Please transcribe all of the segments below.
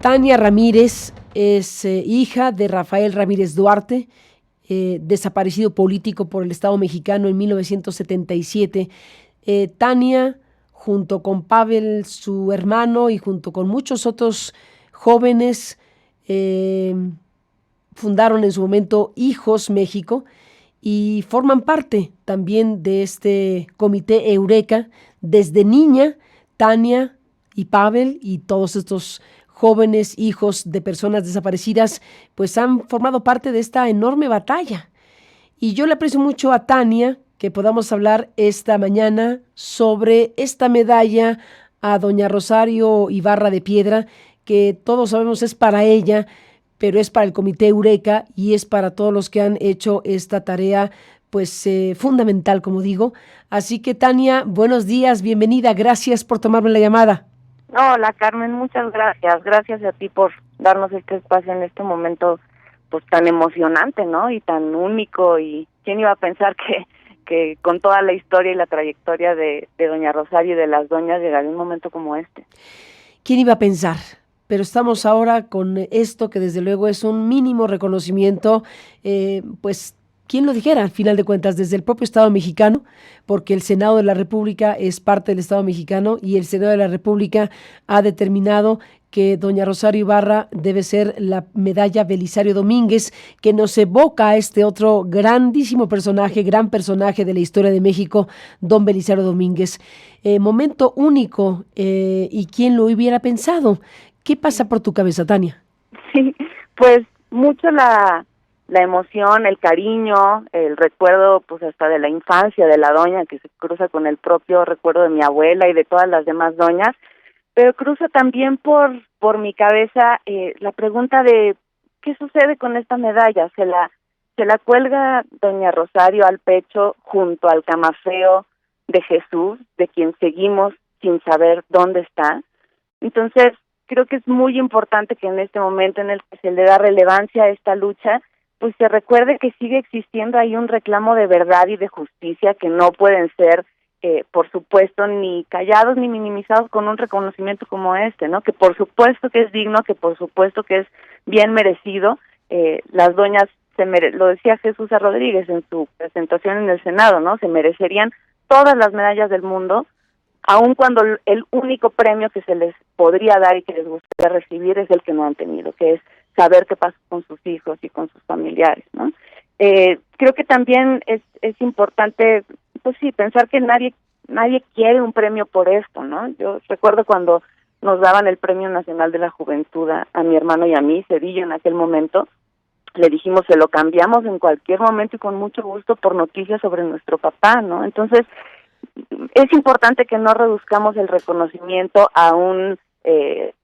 Tania Ramírez es hija de Rafael Ramírez Duarte, desaparecido político por el Estado mexicano en 1977. Tania, junto con Pavel, su hermano, y junto con muchos otros jóvenes, fundaron en su momento Hijos México y forman parte también de este comité Eureka. Desde niña, Tania y Pavel y todos estos jóvenes hijos de personas desaparecidas pues han formado parte de esta enorme batalla. Y yo le aprecio mucho a Tania que podamos hablar esta mañana sobre esta medalla a doña Rosario Ibarra de Piedra, que todos sabemos es para ella, pero es para el Comité Eureka y es para todos los que han hecho esta tarea pues fundamental, como digo. Así que Tania, buenos días, bienvenida, gracias por tomarme la llamada. Hola Carmen, muchas gracias. Gracias a ti por darnos este espacio en este momento pues tan emocionante, ¿no? Y tan único. Y quién iba a pensar que con toda la historia y la trayectoria de doña Rosario y de las doñas llegaría un momento como este. ¿Quién iba a pensar? Pero estamos ahora con esto que desde luego es un mínimo reconocimiento, pues ¿quién lo dijera? Al final de cuentas, desde el propio Estado mexicano, porque el Senado de la República es parte del Estado mexicano y el Senado de la República ha determinado que doña Rosario Ibarra debe ser la medalla Belisario Domínguez, que nos evoca a este otro grandísimo personaje, gran personaje de la historia de México, don Belisario Domínguez. Momento único, y quién lo hubiera pensado. ¿Qué pasa por tu cabeza, Tania? Sí, pues mucho la emoción, el cariño, el recuerdo pues hasta de la infancia de la doña, que se cruza con el propio recuerdo de mi abuela y de todas las demás doñas, pero cruza también por mi cabeza la pregunta de ¿qué sucede con esta medalla? Se la cuelga doña Rosario al pecho junto al camafeo de Jesús, de quien seguimos sin saber dónde está. Entonces, creo que es muy importante que en este momento en el que se le da relevancia a esta lucha, pues se recuerde que sigue existiendo ahí un reclamo de verdad y de justicia que no pueden ser, por supuesto, ni callados ni minimizados con un reconocimiento como este, ¿no? Que por supuesto que es digno, que por supuesto que es bien merecido. Las doñas, lo decía Jesús Rodríguez en su presentación en el Senado, ¿no? Se merecerían todas las medallas del mundo, aun cuando el único premio que se les podría dar y que les gustaría recibir es el que no han tenido, que es saber qué pasa con sus hijos y con sus familiares, ¿no? Creo que también es importante, pues sí, pensar que nadie quiere un premio por esto, ¿no? Yo recuerdo cuando nos daban el Premio Nacional de la Juventud a mi hermano y a mí, Cedillo, en aquel momento, le dijimos, se lo cambiamos en cualquier momento y con mucho gusto por noticias sobre nuestro papá, ¿no? Entonces, es importante que no reduzcamos el reconocimiento a un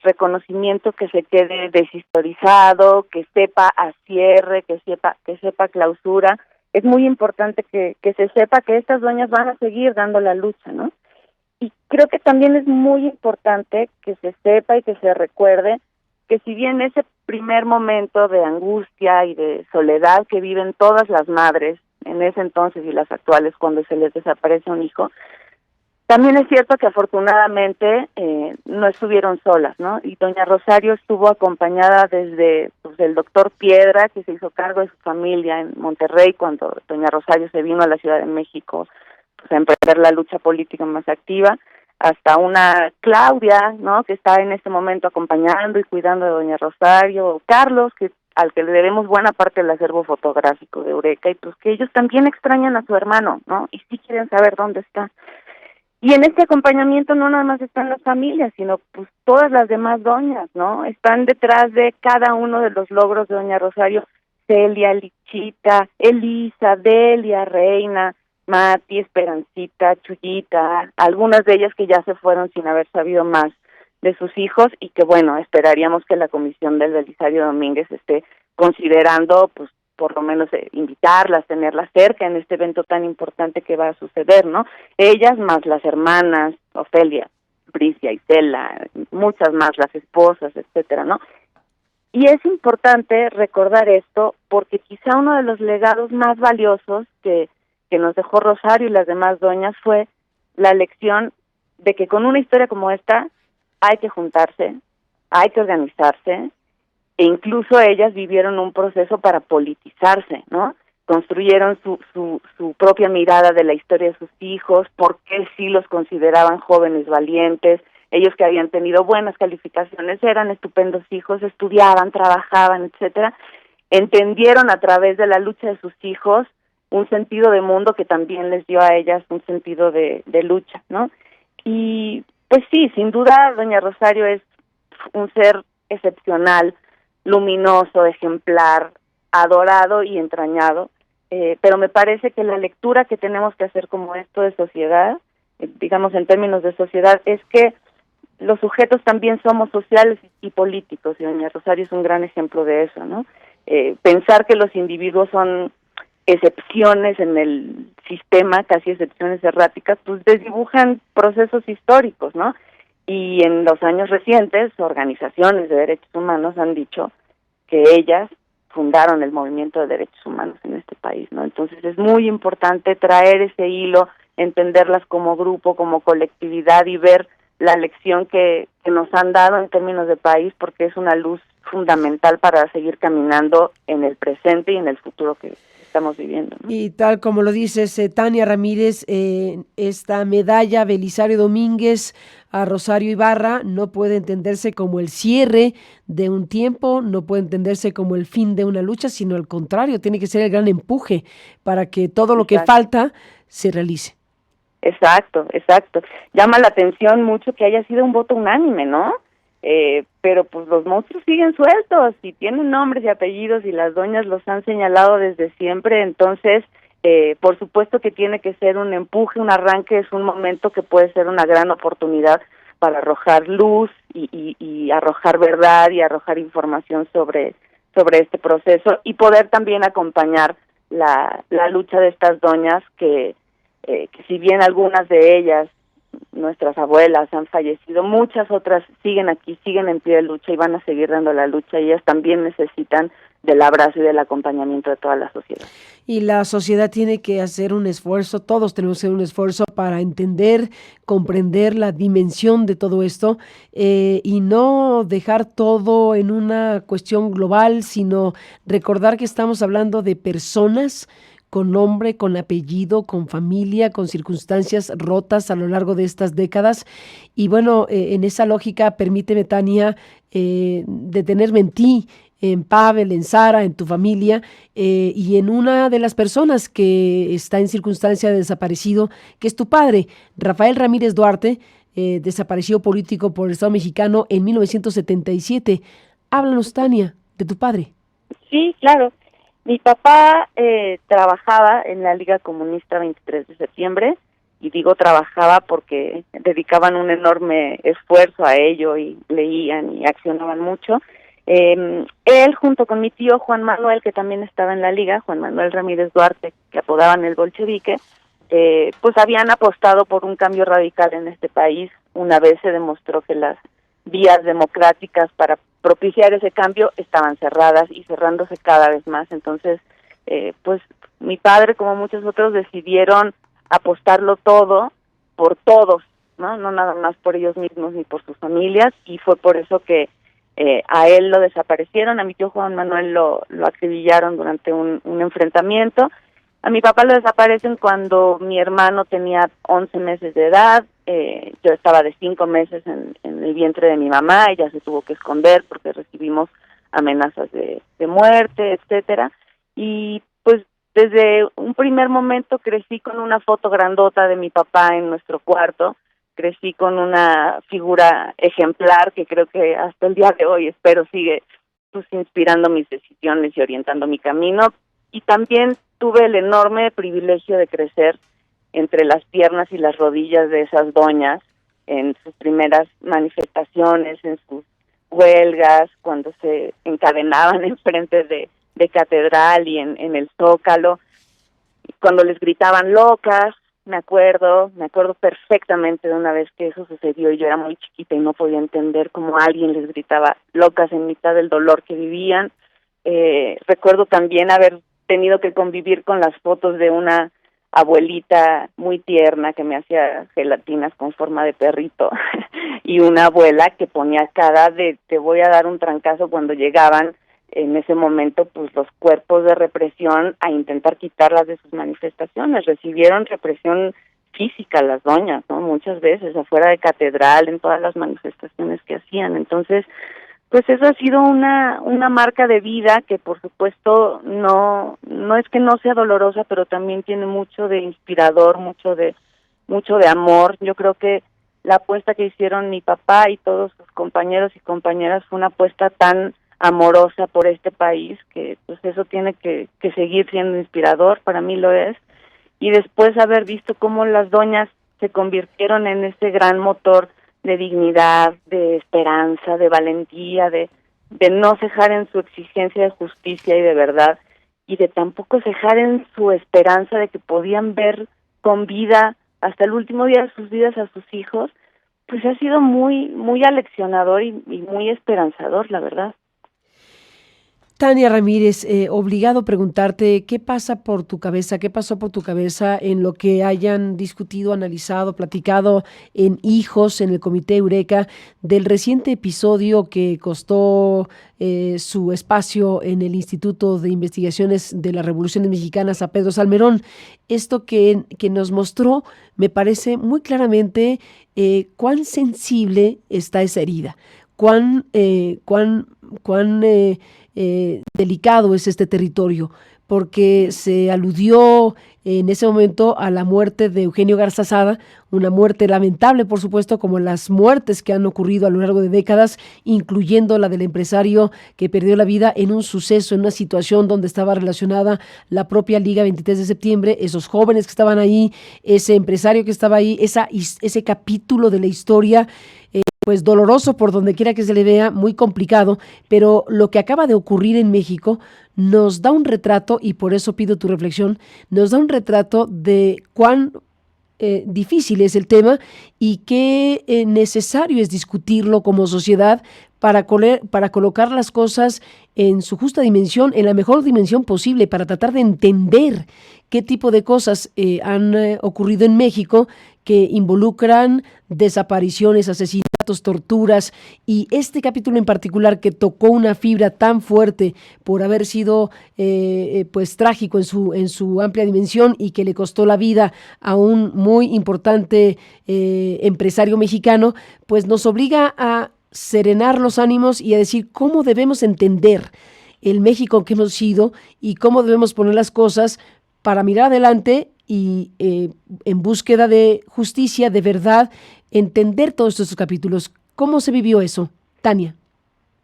reconocimiento que se quede deshistorizado, que sepa a cierre, que sepa clausura. Es muy importante que se sepa que estas doñas van a seguir dando la lucha, ¿no? Y creo que también es muy importante que se sepa y que se recuerde que si bien ese primer momento de angustia y de soledad que viven todas las madres en ese entonces y las actuales cuando se les desaparece un hijo, también es cierto que afortunadamente no estuvieron solas, ¿no? Y doña Rosario estuvo acompañada desde pues, el doctor Piedra, que se hizo cargo de su familia en Monterrey cuando doña Rosario se vino a la Ciudad de México pues, a emprender la lucha política más activa, hasta una Claudia, ¿no? Que está en este momento acompañando y cuidando de doña Rosario, Carlos, al que le debemos buena parte del acervo fotográfico de Eureka, y pues que ellos también extrañan a su hermano, ¿no? Y sí quieren saber dónde está. Y en este acompañamiento no nada más están las familias, sino pues todas las demás doñas, ¿no? Están detrás de cada uno de los logros de doña Rosario, Celia, Lichita, Elisa, Delia, Reina, Mati, Esperancita, Chuyita, algunas de ellas que ya se fueron sin haber sabido más de sus hijos y que bueno, esperaríamos que la comisión del Belisario Domínguez esté considerando pues por lo menos invitarlas, tenerlas cerca en este evento tan importante que va a suceder, ¿no? Ellas más las hermanas, Ofelia, Bricia, Isela, muchas más, las esposas, etcétera, ¿no? Y es importante recordar esto porque quizá uno de los legados más valiosos que nos dejó Rosario y las demás doñas fue la lección de que con una historia como esta hay que juntarse, hay que organizarse, e incluso ellas vivieron un proceso para politizarse, ¿no? Construyeron su propia mirada de la historia de sus hijos, por qué sí los consideraban jóvenes valientes. Ellos que habían tenido buenas calificaciones, eran estupendos hijos, estudiaban, trabajaban, etcétera. Entendieron a través de la lucha de sus hijos un sentido de mundo que también les dio a ellas un sentido de lucha, ¿no? Y pues sí, sin duda, doña Rosario es un ser excepcional, luminoso, ejemplar, adorado y entrañado, pero me parece que la lectura que tenemos que hacer como esto de sociedad, digamos en términos de sociedad, es que los sujetos también somos sociales y políticos, y doña Rosario es un gran ejemplo de eso, ¿no? Pensar que los individuos son excepciones en el sistema, casi excepciones erráticas, pues desdibujan procesos históricos, ¿no? Y en los años recientes, organizaciones de derechos humanos han dicho que ellas fundaron el movimiento de derechos humanos en este país, ¿no? Entonces es muy importante traer ese hilo, entenderlas como grupo, como colectividad y ver la lección que nos han dado en términos de país, porque es una luz fundamental para seguir caminando en el presente y en el futuro que estamos viviendo, ¿no? Y tal como lo dices, Tania Ramírez, esta medalla Belisario Domínguez a Rosario Ibarra no puede entenderse como el cierre de un tiempo, no puede entenderse como el fin de una lucha, sino al contrario, tiene que ser el gran empuje para que todo lo que falta se realice. Exacto. Llama la atención mucho que haya sido un voto unánime, ¿no? Pero pues los monstruos siguen sueltos y tienen nombres y apellidos y las doñas los han señalado desde siempre, entonces por supuesto que tiene que ser un empuje, un arranque, es un momento que puede ser una gran oportunidad para arrojar luz y arrojar verdad y arrojar información sobre este proceso y poder también acompañar la lucha de estas doñas que si bien algunas de ellas, nuestras abuelas, han fallecido, muchas otras siguen aquí, siguen en pie de lucha y van a seguir dando la lucha, y ellas también necesitan del abrazo y del acompañamiento de toda la sociedad. Y la sociedad tiene que hacer un esfuerzo, todos tenemos que hacer un esfuerzo para entender, comprender la dimensión de todo esto y no dejar todo en una cuestión global, sino recordar que estamos hablando de personas con nombre, con apellido, con familia, con circunstancias rotas a lo largo de estas décadas. Y bueno, en esa lógica, permíteme, Tania, detenerme en ti, en Pavel, en Sara, en tu familia, y en una de las personas que está en circunstancia de desaparecido, que es tu padre, Rafael Ramírez Duarte, desaparecido político por el Estado mexicano en 1977. Háblanos, Tania, de tu padre. Sí, claro. Mi papá trabajaba en la Liga Comunista 23 de septiembre, y digo trabajaba porque dedicaban un enorme esfuerzo a ello y leían y accionaban mucho. Él, junto con mi tío Juan Manuel, que también estaba en la Liga, Juan Manuel Ramírez Duarte, que apodaban el bolchevique, pues habían apostado por un cambio radical en este país. Una vez se demostró que las vías democráticas para propiciar ese cambio estaban cerradas y cerrándose cada vez más. Entonces, pues mi padre, como muchos otros, decidieron apostarlo todo por todos, ¿no? No nada más por ellos mismos ni por sus familias, y fue por eso que a él lo desaparecieron, a mi tío Juan Manuel lo acribillaron durante un enfrentamiento. A mi papá lo desaparecen cuando mi hermano tenía 11 meses de edad, yo estaba de 5 meses en el vientre de mi mamá, ella se tuvo que esconder porque recibimos amenazas de muerte, etcétera, y pues desde un primer momento crecí con una foto grandota de mi papá en nuestro cuarto, crecí con una figura ejemplar que creo que hasta el día de hoy espero sigue pues inspirando mis decisiones y orientando mi camino, y también tuve el enorme privilegio de crecer entre las piernas y las rodillas de esas doñas en sus primeras manifestaciones, en sus huelgas, cuando se encadenaban enfrente de catedral y en el Zócalo, cuando les gritaban locas. Me acuerdo perfectamente de una vez que eso sucedió y yo era muy chiquita y no podía entender cómo alguien les gritaba locas en mitad del dolor que vivían. Recuerdo también haber tenido que convivir con las fotos de una abuelita muy tierna que me hacía gelatinas con forma de perrito y una abuela que ponía cara de te voy a dar un trancazo cuando llegaban en ese momento pues los cuerpos de represión a intentar quitarlas de sus manifestaciones. Recibieron represión física las doñas, ¿no? Muchas veces afuera de catedral, en todas las manifestaciones que hacían. Entonces, pues eso ha sido una marca de vida que por supuesto no es que no sea dolorosa, pero también tiene mucho de inspirador, mucho de amor. Yo creo que la apuesta que hicieron mi papá y todos sus compañeros y compañeras fue una apuesta tan amorosa por este país que pues eso tiene que seguir siendo inspirador, para mí lo es. Y después haber visto cómo las doñas se convirtieron en ese gran motor de dignidad, de esperanza, de valentía, de no cejar en su exigencia de justicia y de verdad, y de tampoco cejar en su esperanza de que podían ver con vida hasta el último día de sus vidas a sus hijos, pues ha sido muy aleccionador y muy esperanzador, la verdad. Tania Ramírez, obligado a preguntarte qué pasa por tu cabeza, qué pasó por tu cabeza en lo que hayan discutido, analizado, platicado en Hijos, en el Comité Eureka, del reciente episodio que costó su espacio en el Instituto de Investigaciones de las Revoluciones Mexicanas a Pedro Salmerón. Esto que nos mostró me parece muy claramente cuán sensible está esa herida, cuán delicado es este territorio, porque se aludió en ese momento a la muerte de Eugenio Garzazada, una muerte lamentable, por supuesto, como las muertes que han ocurrido a lo largo de décadas, incluyendo la del empresario que perdió la vida en un suceso, en una situación donde estaba relacionada la propia Liga 23 de septiembre, esos jóvenes que estaban ahí, ese empresario que estaba ahí, ese capítulo de la historia, pues doloroso por donde quiera que se le vea, muy complicado, pero lo que acaba de ocurrir en México nos da un retrato, y por eso pido tu reflexión, nos da un retrato de cuán difícil es el tema y qué necesario es discutirlo como sociedad para colocar las cosas en su justa dimensión, en la mejor dimensión posible, para tratar de entender qué tipo de cosas han ocurrido en México que involucran desapariciones, asesinatos, torturas, y este capítulo en particular que tocó una fibra tan fuerte por haber sido pues trágico en su amplia dimensión y que le costó la vida a un muy importante empresario mexicano, pues nos obliga a serenar los ánimos y a decir cómo debemos entender el México que hemos sido y cómo debemos poner las cosas para mirar adelante y en búsqueda de justicia, de verdad, entender todos estos capítulos. ¿Cómo se vivió eso, Tania?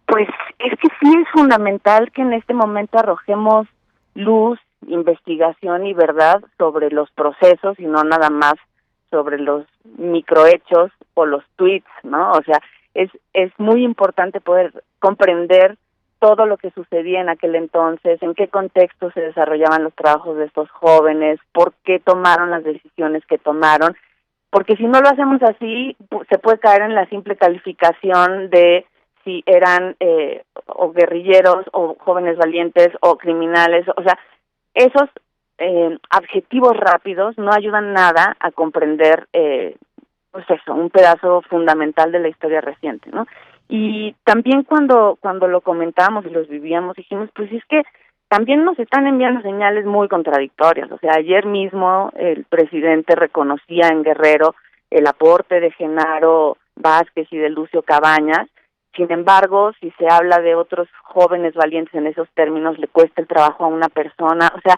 Pues es que sí es fundamental que en este momento arrojemos luz, investigación y verdad sobre los procesos y no nada más sobre los microhechos o los tweets, ¿no? O sea, es muy importante poder comprender todo lo que sucedía en aquel entonces, en qué contexto se desarrollaban los trabajos de estos jóvenes, por qué tomaron las decisiones que tomaron, porque si no lo hacemos así, se puede caer en la simple calificación de si eran o guerrilleros o jóvenes valientes o criminales. O sea, esos adjetivos rápidos no ayudan nada a comprender pues eso, un pedazo fundamental de la historia reciente, ¿no? Y también cuando lo comentábamos y los vivíamos, dijimos, pues es que también nos están enviando señales muy contradictorias. O sea, ayer mismo el presidente reconocía en Guerrero el aporte de Genaro Vázquez y de Lucio Cabañas. Sin embargo, si se habla de otros jóvenes valientes en esos términos, le cuesta el trabajo a una persona. O sea,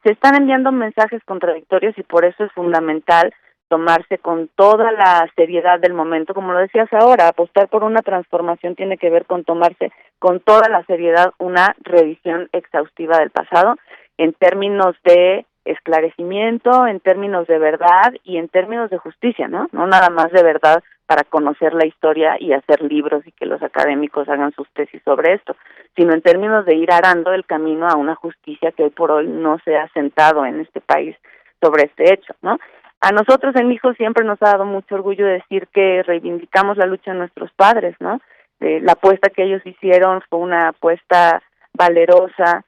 se están enviando mensajes contradictorios y por eso es fundamental tomarse con toda la seriedad del momento, como lo decías ahora, apostar por una transformación tiene que ver con tomarse con toda la seriedad una revisión exhaustiva del pasado en términos de esclarecimiento, en términos de verdad y en términos de justicia, ¿no? No nada más de verdad para conocer la historia y hacer libros y que los académicos hagan sus tesis sobre esto, sino en términos de ir arando el camino a una justicia que hoy por hoy no se ha sentado en este país sobre este hecho, ¿no? A nosotros en Hijos siempre nos ha dado mucho orgullo decir que reivindicamos la lucha de nuestros padres, ¿no? La apuesta que ellos hicieron fue una apuesta valerosa,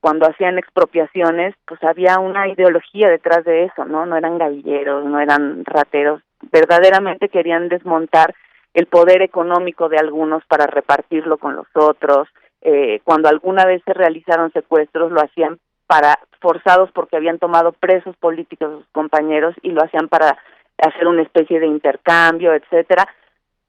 cuando hacían expropiaciones, pues había una ideología detrás de eso, ¿no? No eran gavilleros, no eran rateros, verdaderamente querían desmontar el poder económico de algunos para repartirlo con los otros. Cuando alguna vez se realizaron secuestros, lo hacían forzados porque habían tomado presos políticos a sus compañeros y lo hacían para hacer una especie de intercambio, etcétera.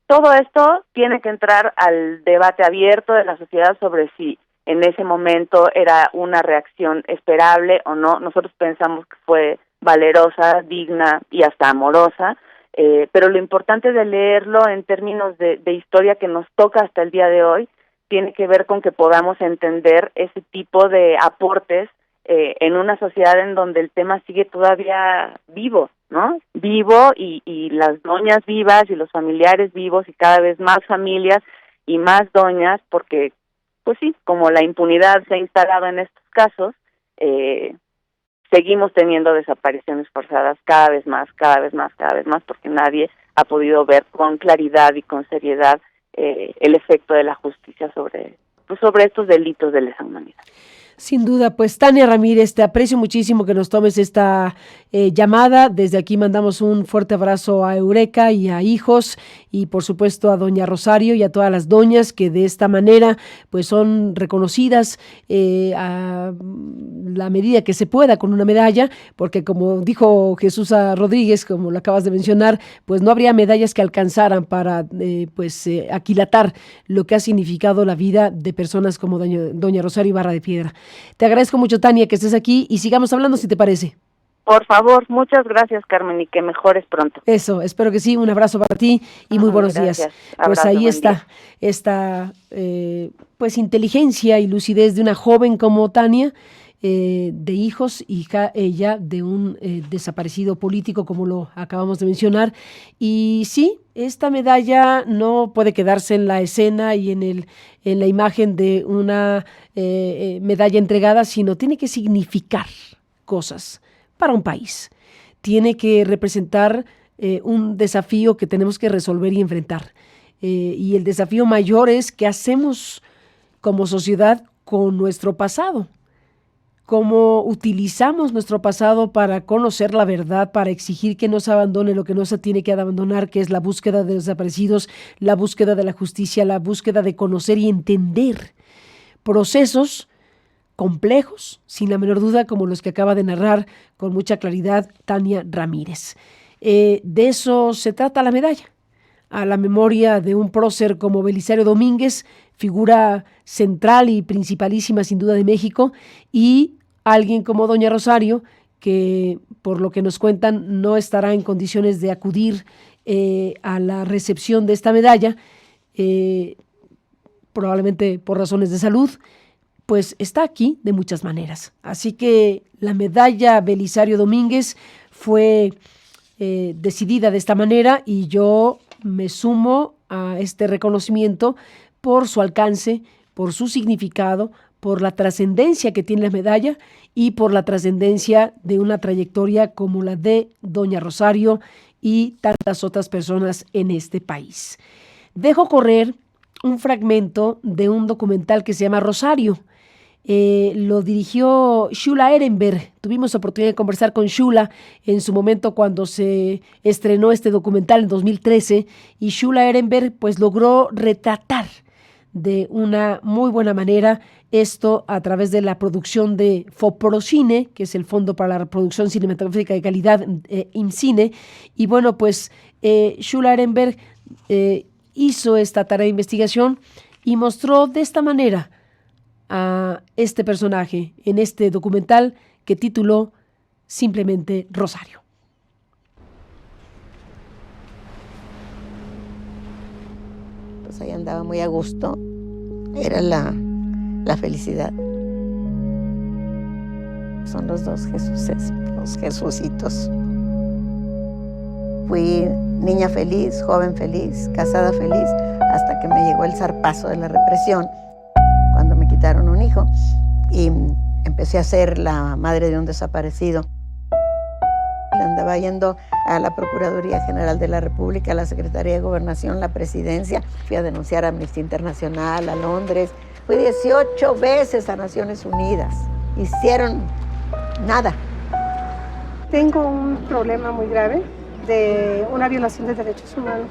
Todo esto tiene que entrar al debate abierto de la sociedad sobre si en ese momento era una reacción esperable o no. Nosotros pensamos que fue valerosa, digna y hasta amorosa, pero lo importante de leerlo en términos de historia que nos toca hasta el día de hoy tiene que ver con que podamos entender ese tipo de aportes en una sociedad en donde el tema sigue todavía vivo, ¿no? Vivo y las doñas vivas y los familiares vivos y cada vez más familias y más doñas, porque, pues sí, como la impunidad se ha instalado en estos casos, seguimos teniendo desapariciones forzadas cada vez más, porque nadie ha podido ver con claridad y con seriedad el efecto de la justicia sobre estos delitos de lesa humanidad. Sin duda, pues Tania Ramírez, te aprecio muchísimo que nos tomes esta llamada. Desde aquí mandamos un fuerte abrazo a Eureka y a hijos y por supuesto a doña Rosario y a todas las doñas que de esta manera pues son reconocidas a la medida que se pueda con una medalla, porque como dijo Jesús Rodríguez, como lo acabas de mencionar, pues no habría medallas que alcanzaran para aquilatar lo que ha significado la vida de personas como doña Rosario Ibarra de Piedra. Te agradezco mucho, Tania, que estés aquí y sigamos hablando, si te parece. Por favor, muchas gracias, Carmen, y que mejores pronto. Eso, espero que sí. Un abrazo para ti y muy buenos días. Pues abrazo, ahí está esta pues inteligencia y lucidez de una joven como Tania, de hijos, hija ella de un desaparecido político, como lo acabamos de mencionar. Y sí, esta medalla no puede quedarse en la escena y en la imagen de una medalla entregada, sino tiene que significar cosas para un país. Tiene que representar un desafío que tenemos que resolver y enfrentar. Y el desafío mayor es qué hacemos como sociedad con nuestro pasado. Cómo utilizamos nuestro pasado para conocer la verdad, para exigir que no se abandone lo que no se tiene que abandonar, que es la búsqueda de los desaparecidos, la búsqueda de la justicia, la búsqueda de conocer y entender procesos complejos, sin la menor duda, como los que acaba de narrar con mucha claridad Tania Ramírez. De eso se trata la medalla, a la memoria de un prócer como Belisario Domínguez, figura central y principalísima sin duda de México, y alguien como doña Rosario, que por lo que nos cuentan no estará en condiciones de acudir a la recepción de esta medalla, probablemente por razones de salud, pues está aquí de muchas maneras. Así que la medalla Belisario Domínguez fue decidida de esta manera y yo me sumo a este reconocimiento por su alcance, por su significado, por la trascendencia que tiene la medalla y por la trascendencia de una trayectoria como la de doña Rosario y tantas otras personas en este país. Dejo correr un fragmento de un documental que se llama Rosario. Lo dirigió Shula Ehrenberg. Tuvimos oportunidad de conversar con Shula en su momento cuando se estrenó este documental en 2013 y Shula Ehrenberg pues logró retratar de una muy buena manera esto a través de la producción de FOPROCINE, que es el Fondo para la Producción Cinematográfica de Calidad, IMCINE, y bueno, pues Shula Ehrenberg hizo esta tarea de investigación y mostró de esta manera a este personaje en este documental que tituló simplemente Rosario. Pues ahí andaba muy a gusto, era la felicidad. Son los dos Jesuses, los Jesucitos. Fui niña feliz, joven feliz, casada feliz, hasta que me llegó el zarpazo de la represión, cuando me quitaron un hijo y empecé a ser la madre de un desaparecido. Andaba yendo a la Procuraduría General de la República, a la Secretaría de Gobernación, la Presidencia. Fui a denunciar a Amnistía Internacional, a Londres, Fui 18 veces a Naciones Unidas. Hicieron nada. Tengo un problema muy grave de una violación de derechos humanos.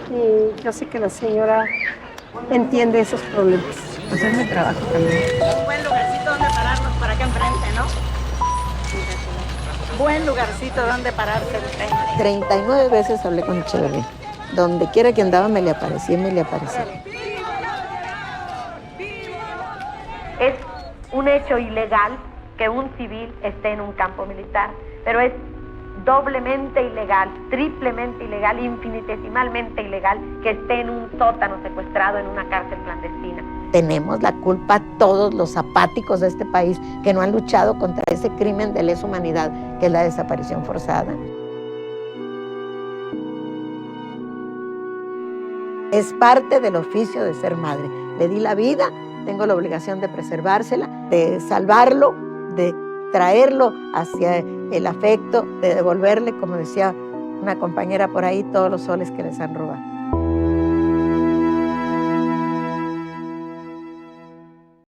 Y yo sé que la señora entiende esos problemas. Pues es mi trabajo también. Un buen lugarcito donde pararnos para acá enfrente, ¿no? Buen lugarcito donde pararse enfrente. 39 veces hablé con Echeverría. Donde quiera que andaba me le aparecía y me le aparecía. Es un hecho ilegal que un civil esté en un campo militar, pero es doblemente ilegal, triplemente ilegal, infinitesimalmente ilegal que esté en un sótano secuestrado en una cárcel clandestina. Tenemos la culpa todos los apáticos de este país que no han luchado contra ese crimen de lesa humanidad que es la desaparición forzada. Es parte del oficio de ser madre. Le di la vida, tengo la obligación de preservársela, de salvarlo, de traerlo hacia el afecto, de devolverle, como decía una compañera por ahí, todos los soles que les han robado.